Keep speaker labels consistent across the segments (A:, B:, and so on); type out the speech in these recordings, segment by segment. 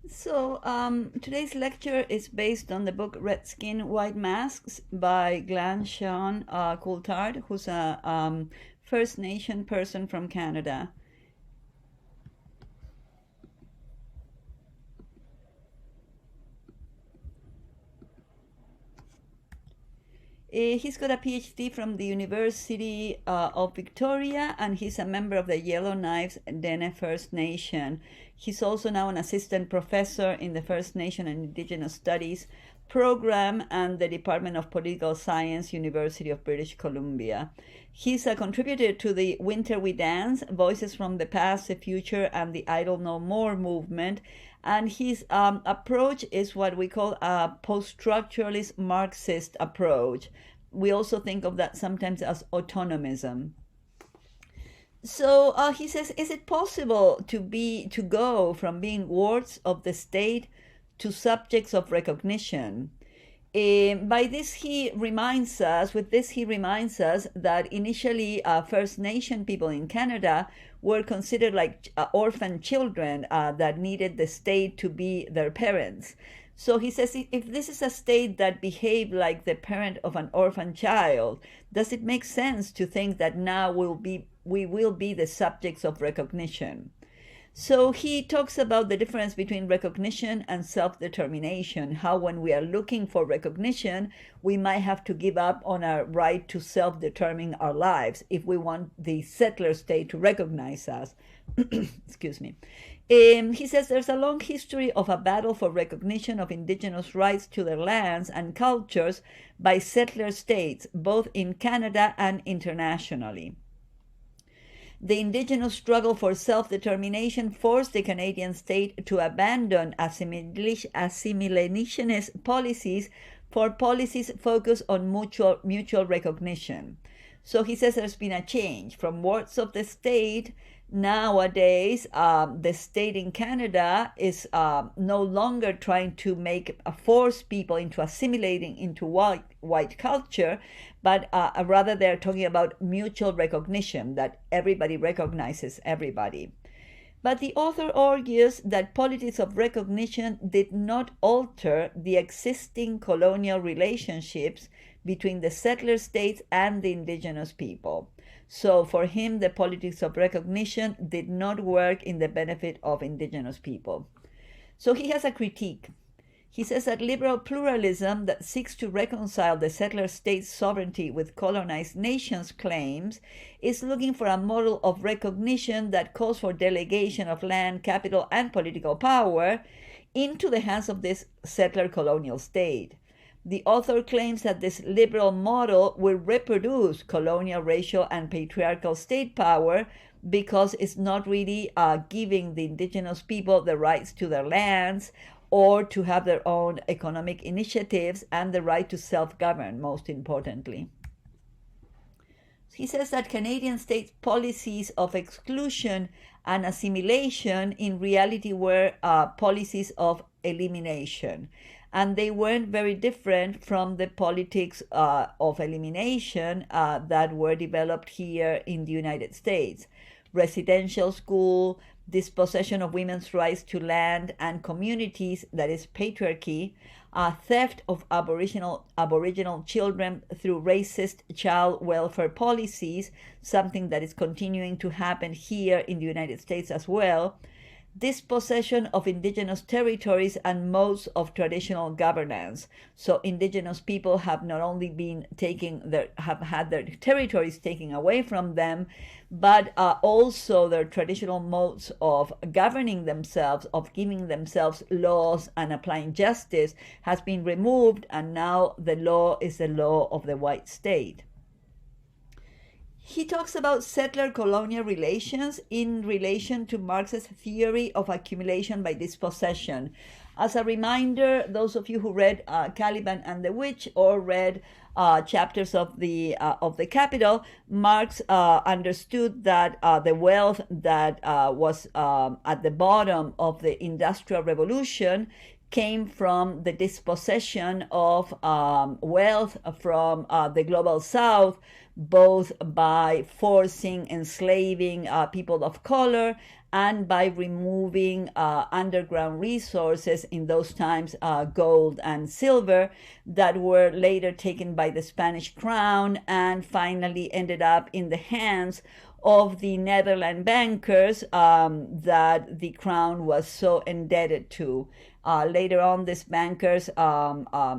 A: So, today's lecture is based on the book Red Skin, White Masks by Glenn Sean Coulthard, who's a First Nation person from Canada. He's got a PhD from the University of Victoria, and he's a member of the Yellowknives Dene First Nation. He's also now an assistant professor in the First Nation and Indigenous Studies program and the Department of Political Science, University of British Columbia. He's a contributor to the Winter We Dance, Voices from the Past, the Future, and the Idle No More movement. And his approach is what we call a post-structuralist Marxist approach. We also think of that sometimes as autonomism. So he says, is it possible to go from being wards of the state to subjects of recognition? By this, he reminds us that initially First Nation people in Canada were considered like orphan children that needed the state to be their parents. So he says, if this is a state that behaved like the parent of an orphan child, does it make sense to think that now we will be the subjects of recognition? So he talks about the difference between recognition and self-determination, how when we are looking for recognition, we might have to give up on our right to self-determine our lives if we want the settler state to recognize us. Excuse me. He says there's a long history of a battle for recognition of indigenous rights to their lands and cultures by settler states, both in Canada and internationally. The Indigenous struggle for self-determination forced the Canadian state to abandon assimilationist policies for policies focused on mutual recognition. So he says there's been a change from wards of the state. Nowadays, the state in Canada is no longer trying to force people into assimilating into white culture, but rather they're talking about mutual recognition, that everybody recognizes everybody. But the author argues that politics of recognition did not alter the existing colonial relationships between the settler states and the indigenous people. So for him, the politics of recognition did not work in the benefit of indigenous people. So he has a critique. He says that liberal pluralism that seeks to reconcile the settler state's sovereignty with colonized nations' claims is looking for a model of recognition that calls for delegation of land, capital, and political power into the hands of this settler colonial state. The author claims that this liberal model will reproduce colonial, racial, and patriarchal state power because it's not really giving the indigenous people the rights to their lands or to have their own economic initiatives and the right to self-govern, most importantly. He says that Canadian state policies of exclusion and assimilation in reality were policies of elimination. And they weren't very different from the politics of elimination that were developed here in the United States. Residential school, dispossession of women's rights to land and communities, that is patriarchy, theft of Aboriginal children through racist child welfare policies, something that is continuing to happen here in the United States as well, dispossession of indigenous territories and modes of traditional governance. So indigenous people have not only have had their territories taken away from them, but also their traditional modes of governing themselves, of giving themselves laws and applying justice has been removed, and now the law is the law of the white state. He talks about settler colonial relations in relation to Marx's theory of accumulation by dispossession. As a reminder, those of you who read Caliban and the Witch or read chapters of the Capital, Marx understood that the wealth that was at the bottom of the Industrial Revolution came from the dispossession of wealth from the global south, both by forcing enslaving people of color and by removing underground resources, in those times gold and silver, that were later taken by the Spanish crown and finally ended up in the hands of the Netherlands bankers that the crown was so indebted to. Later on, these bankers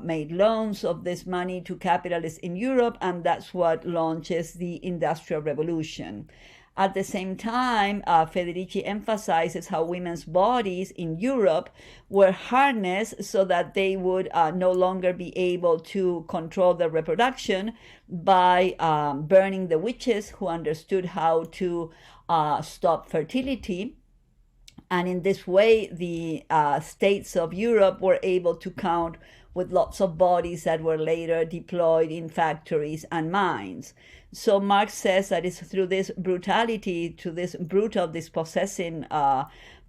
A: made loans of this money to capitalists in Europe, and that's what launches the Industrial Revolution. At the same time, Federici emphasizes how women's bodies in Europe were harnessed so that they would no longer be able to control their reproduction by burning the witches who understood how to stop fertility. And in this way, the states of Europe were able to count with lots of bodies that were later deployed in factories and mines. So Marx says that it's through this brutality, to this brutal dispossessing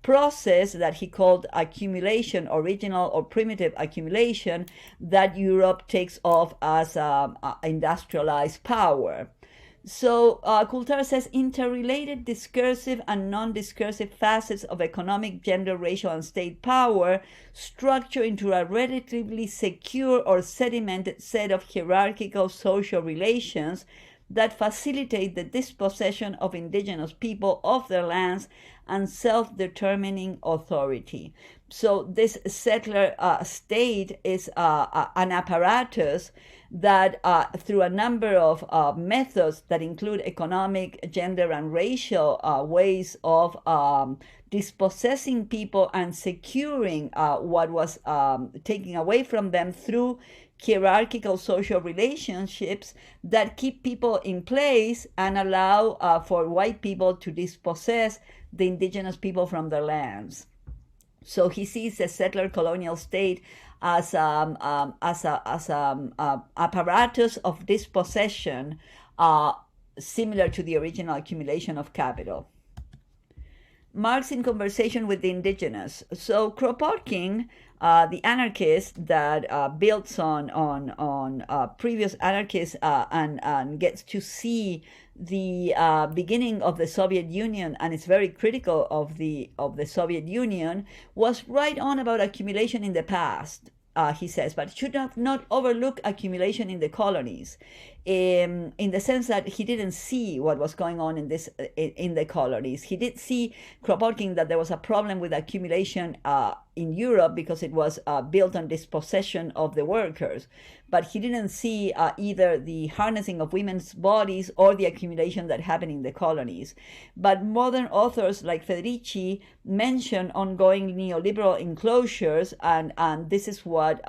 A: process that he called accumulation, original or primitive accumulation, that Europe takes off as industrialized power. So Coulthard says interrelated discursive and non-discursive facets of economic, gender, racial, and state power structure into a relatively secure or sedimented set of hierarchical social relations that facilitate the dispossession of indigenous people of their lands and self-determining authority. So this settler state is an apparatus that through a number of methods that include economic, gender, and racial ways of dispossessing people and securing what was taken away from them through hierarchical social relationships that keep people in place and allow for white people to dispossess the indigenous people from their lands. So he sees the settler colonial state as apparatus of dispossession similar to the original accumulation of capital. Marx in conversation with the indigenous. So Kropotkin, the anarchist that builds on previous anarchists and gets to see the beginning of the Soviet Union, and it's very critical of the Soviet Union, was right on about accumulation in the past. He says, but should not overlook accumulation in the colonies, in the sense that he didn't see what was going on in the colonies. He did see, Kropotkin, that there was a problem with accumulation in Europe because it was built on dispossession of the workers. But he didn't see either the harnessing of women's bodies or the accumulation that happened in the colonies. But modern authors like Federici mention ongoing neoliberal enclosures, and this is what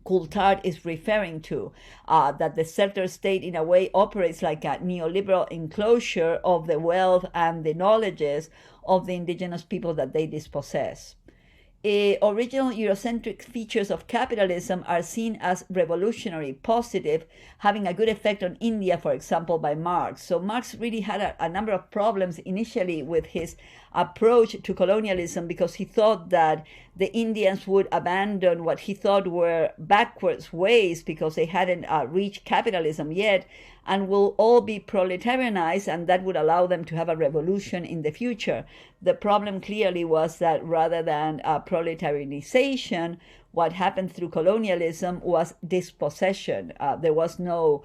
A: Coulthard is referring to, that the settler state in a way operates like a neoliberal enclosure of the wealth and the knowledges of the indigenous people that they dispossess. Original Eurocentric features of capitalism are seen as revolutionary, positive, having a good effect on India, for example, by Marx. So Marx really had a number of problems initially with his approach to colonialism because he thought that the Indians would abandon what he thought were backwards ways because they hadn't reached capitalism yet, and will all be proletarianized, and that would allow them to have a revolution in the future. The problem clearly was that rather than proletarianization, what happened through colonialism was dispossession. There was no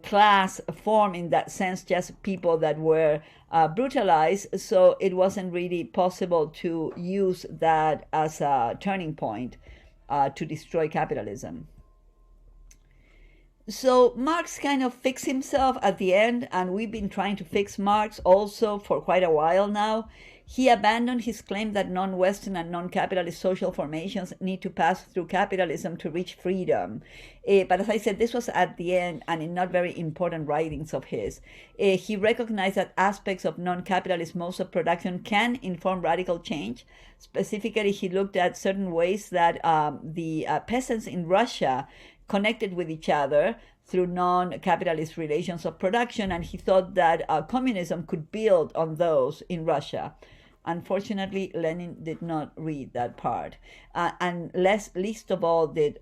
A: class form in that sense, just people that were brutalized, so it wasn't really possible to use that as a turning point to destroy capitalism. So Marx kind of fixed himself at the end, and we've been trying to fix Marx also for quite a while now. He abandoned his claim that non-Western and non-capitalist social formations need to pass through capitalism to reach freedom. But as I said, this was at the end and in not very important writings of his. He recognized that aspects of non-capitalist modes of production can inform radical change. Specifically, he looked at certain ways that the peasants in Russia connected with each other through non-capitalist relations of production, and he thought that communism could build on those in Russia. Unfortunately, Lenin did not read that part, and least of all did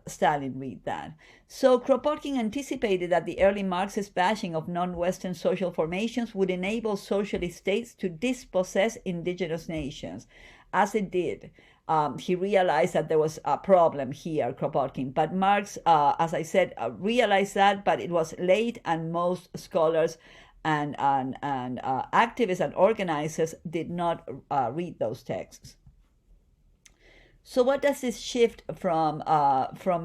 A: Stalin read that. So Kropotkin anticipated that the early Marxist bashing of non-Western social formations would enable socialist states to dispossess indigenous nations, as it did. He realized that there was a problem here, Kropotkin. But Marx, as I said, realized that, but it was late, and most scholars and activists and organizers did not read those texts. So what does this shift from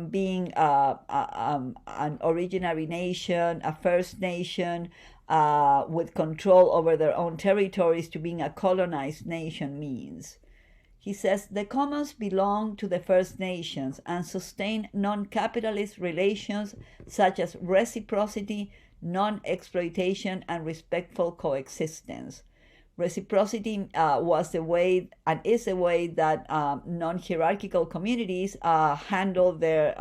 A: being an originary nation, a First Nation with control over their own territories, to being a colonized nation means? He says the commons belong to the First Nations and sustain non-capitalist relations such as reciprocity, non-exploitation, and respectful coexistence. Reciprocity was the way and is the way that non-hierarchical communities handle their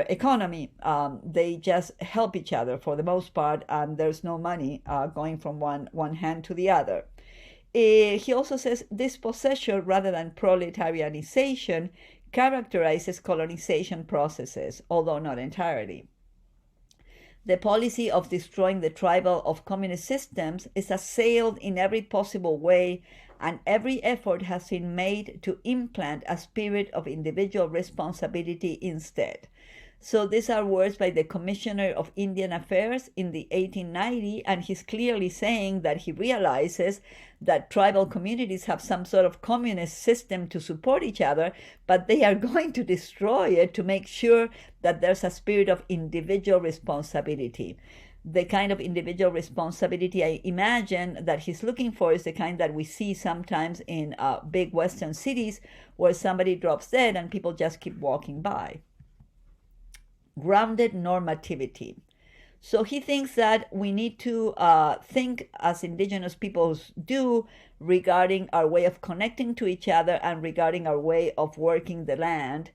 A: economy. They just help each other for the most part, and there's no money going from one hand to the other. He also says dispossession rather than proletarianization characterizes colonization processes, although not entirely. The policy of destroying the tribal of communist systems is assailed in every possible way, and every effort has been made to implant a spirit of individual responsibility instead. So these are words by the Commissioner of Indian Affairs in the 1890, and he's clearly saying that he realizes that tribal communities have some sort of communist system to support each other, but they are going to destroy it to make sure that there's a spirit of individual responsibility. The kind of individual responsibility I imagine that he's looking for is the kind that we see sometimes in big Western cities where somebody drops dead and people just keep walking by. Grounded normativity. So he thinks that we need to think as indigenous peoples do regarding our way of connecting to each other and regarding our way of working the land.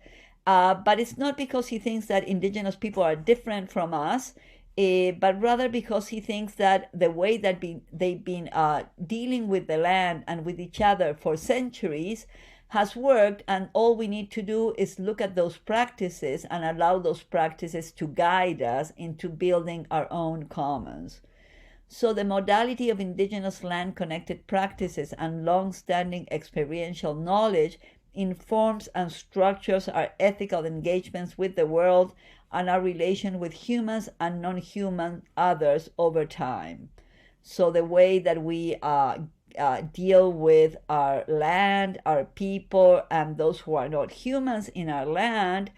A: But it's not because he thinks that indigenous people are different from us, but rather because he thinks that the way that they've been dealing with the land and with each other for centuries has worked, and all we need to do is look at those practices and allow those practices to guide us into building our own commons. So the modality of indigenous land-connected practices and long-standing experiential knowledge informs and structures our ethical engagements with the world and our relation with humans and non-human others over time. So the way that we deal with our land, our people, and those who are not humans in our land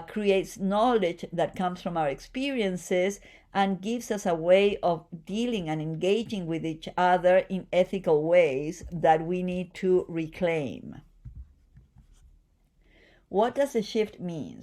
A: creates knowledge that comes from our experiences and gives us a way of dealing and engaging with each other in ethical ways that we need to reclaim. What does the shift mean?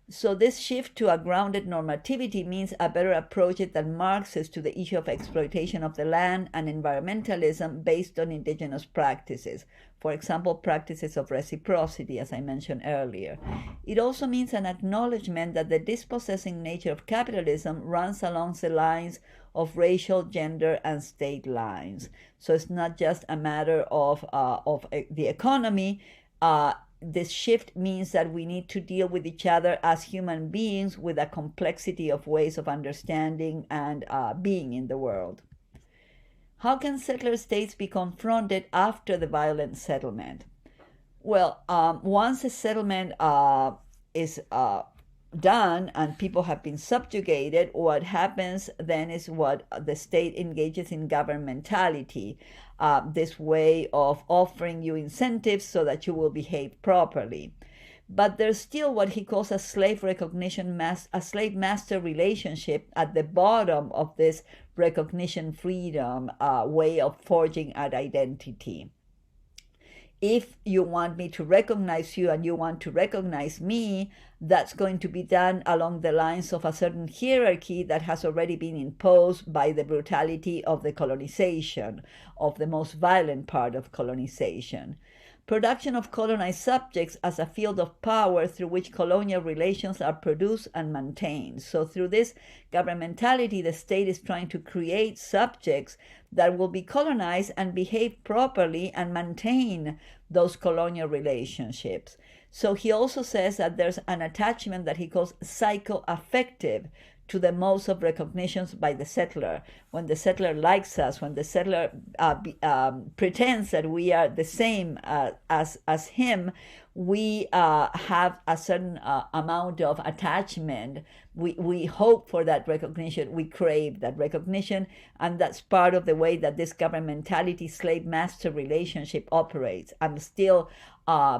A: So this shift to a grounded normativity means a better approach than Marx's to the issue of exploitation of the land and environmentalism based on indigenous practices. For example, practices of reciprocity, as I mentioned earlier. It also means an acknowledgement that the dispossessing nature of capitalism runs along the lines of racial, gender, and state lines. So it's not just a matter of the economy. This shift means that we need to deal with each other as human beings with a complexity of ways of understanding and being in the world. How can settler states be confronted after the violent settlement? Well, once a settlement is done and people have been subjugated, what happens then is what the state engages in governmentality, this way of offering you incentives so that you will behave properly. But there's still what he calls a slave recognition, a slave master relationship at the bottom of this recognition freedom way of forging an identity. If you want me to recognize you and you want to recognize me, that's going to be done along the lines of a certain hierarchy that has already been imposed by the brutality of the colonization, of the most violent part of colonization. production of colonized subjects as a field of power through which colonial relations are produced and maintained. So through this governmentality, the state is trying to create subjects that will be colonized and behave properly and maintain those colonial relationships. So he also says that there's an attachment that he calls psychoaffective to the modes of recognitions by the settler. When the settler likes us, when the settler pretends that we are the same as him, we have a certain amount of attachment. We hope for that recognition. We crave that recognition. And that's part of the way that this governmentality slave-master relationship operates. I'm still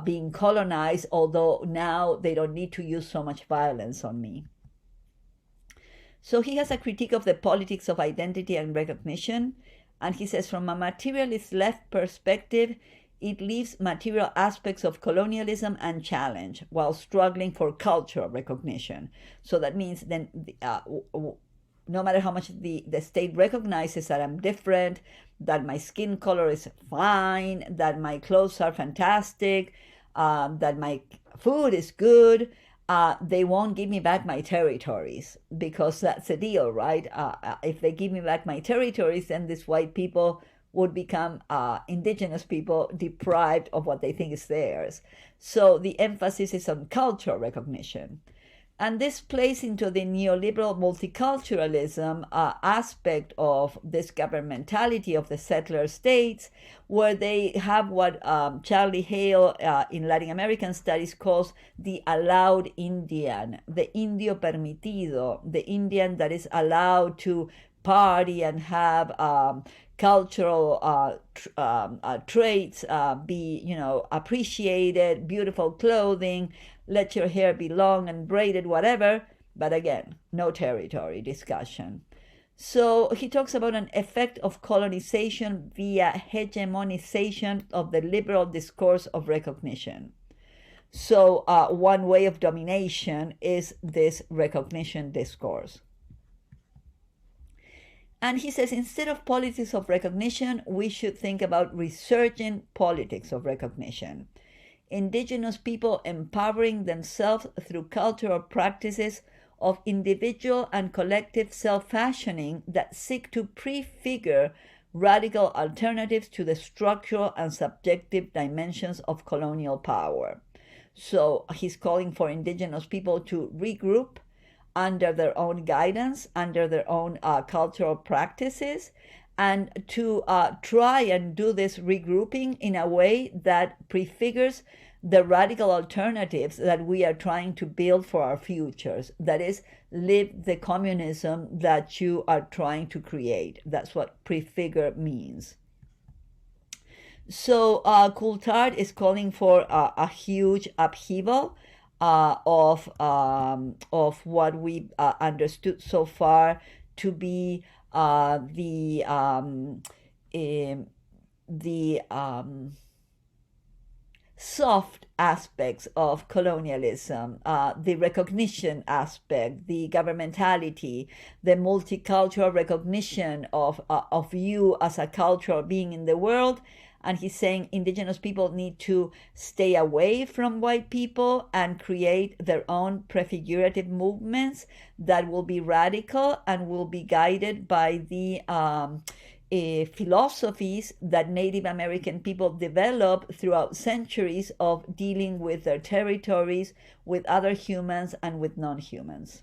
A: being colonized, although now they don't need to use so much violence on me. So he has a critique of the politics of identity and recognition. And he says, from a materialist left perspective, it leaves material aspects of colonialism unchallenged while struggling for cultural recognition. So that means then no matter how much the state recognizes that I'm different, that my skin color is fine, that my clothes are fantastic, that my food is good, they won't give me back my territories, because that's the deal, right? If they give me back my territories, then these white people would become indigenous people deprived of what they think is theirs. So the emphasis is on cultural recognition. And this plays into the neoliberal multiculturalism aspect of this governmentality of the settler states, where they have what Charlie Hale in Latin American studies calls the allowed Indian, the indio permitido, the Indian that is allowed to party and have cultural traits be, appreciated, beautiful clothing, let your hair be long and braided, whatever, but again, no territory discussion. So he talks about an effect of colonization via hegemonization of the liberal discourse of recognition. So one way of domination is this recognition discourse. And he says, instead of politics of recognition, we should think about resurgent politics of recognition. Indigenous people empowering themselves through cultural practices of individual and collective self-fashioning that seek to prefigure radical alternatives to the structural and subjective dimensions of colonial power. So he's calling for indigenous people to regroup under their own guidance, under their own cultural practices, and to try and do this regrouping in a way that prefigures the radical alternatives that we are trying to build for our futures. That is, live the communism that you are trying to create. That's what prefigure means. So Coulthard is calling for a huge upheaval of what we understood so far to be the soft aspects of colonialism, the recognition aspect, the governmentality, the multicultural recognition of you as a cultural being in the world. And he's saying indigenous people need to stay away from white people and create their own prefigurative movements that will be radical and will be guided by the philosophies that Native American people developed throughout centuries of dealing with their territories, with other humans, and with non-humans.